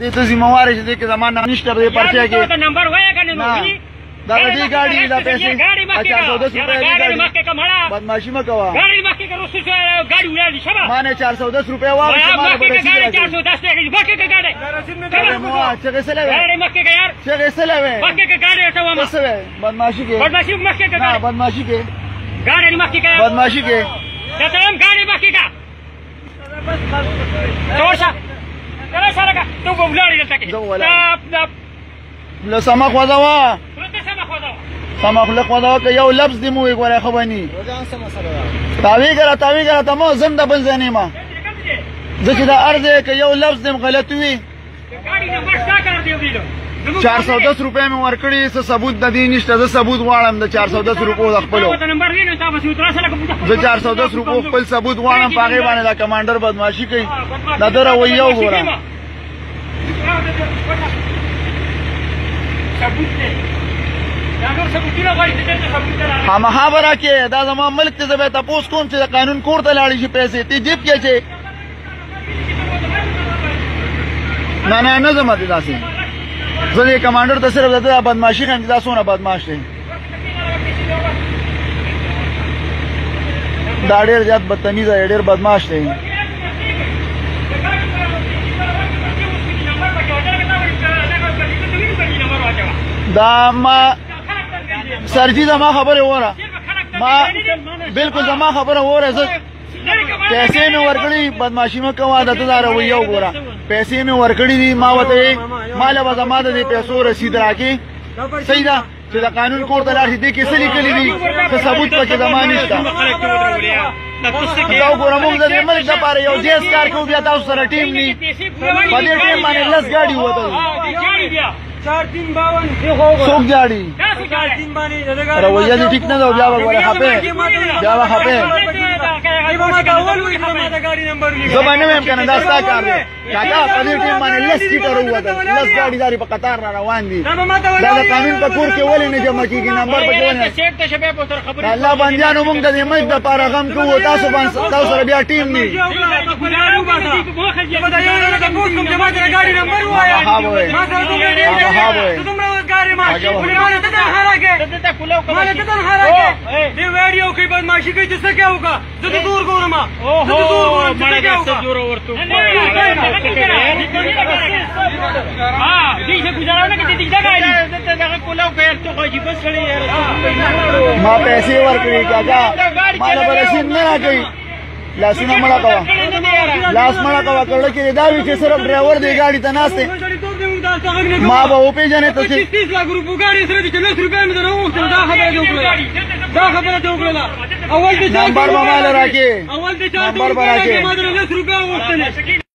دې ته ذمہوار چې دې کې زمانه نشته په پرچه کې نمبر وای کنه نو دا دې ګاډي دا پیسې 410 روپے دی ګاډي بدمعشي مه کوه ګاډي مخکې کرو څه ګاډي وړاندې شبا ما نه 410 روپے واپس ما به رسید 410 دی مخکې ګاډي مو چې سره ګاډي مخکې یار چې سره مخکې ګاډي ته ومه څه بدمعشي کې بدمعشي مخکې ګاډي بدمعشي کې ګاډي مخکې بدمعشي کې ته هم ګاډي مخکې کا توشا ته سره کا ته وګورې دلته کې له سما خواځوا سما خلق ودا که یو لفظ دی مو غوړې خو بني تاوی ګره ته مو زم د بل ځنې ما ځکه دا ارزه که یو لفظ دم غلط وي 410 روپے مې ورکړي څه ثبوت د دې نشته زه ثبوت غواړم د 410 روپو د خپل زه 410 روپو خپل ثبوت غواړم پاغه باندې دا کمانډر بدمعشي کوي دا دره ویو ګوره همه برا کې دا زما ملک ته زه تاسو کوم چې د قانون کور ته لاړ شي پیسې تی جیب کې چې نه زما دي داسې زه د کمانډر ته صرف د بدمعشي خم دا سونه بدمعش دی دا ډېر زیات بدتمیز دی ډېر بدمعش دی دا ما سرجی زما خبره وره ما بالکل زما خبره وره زه پیسې مې ورکړي بدمعشي مه کوه د دار ویو ګوره پیسې مې ورکړي دي ما وته مال به زما د پیسو رسید راکې صحیح ده چې د قانون کور ته لاړ شي دې کې څه لیکلي دي څه ثبوت پکې زما نشته دا وګوره موږ د ملک لپاره یو جیس کار کوو بیا تاسو سره ټیم ني په دې ټیم باندې لس ګاډي وته څوک جاړي رویه دې ټیک نه ده بیا وګوره خپه بیا خپه زه باندې مې کنه دا ستا کار دی کاکا په دې ټیم باندې لس سیټر وته لس ګاډي داري په قطار را روان دي دا د قانون په کور کې ولې نه جمع کیږي نمبر په ونه الله بنديانو موږ د ملک د پاره غم کوو تاسو سره بیا ټیم ني ویڈیو کی بدمعشی کی جس سے کیا ہوگا دور گورما ما پیسې ورکړي کاکا ما له رسید نه راکړي لاسونه مړه کوه لاس مړه کوه کړه کې دا وی چې صرف ډرایور دی ګاډي ته ناشته ما به او پیژنې ته 30 लाख रुपए गाड़ी سره چې 10 روپے مې درو دا خبره دی وکړه اول دې نمبر به مال راکې اول دې 4 روپے ما 10 روپے وښتنه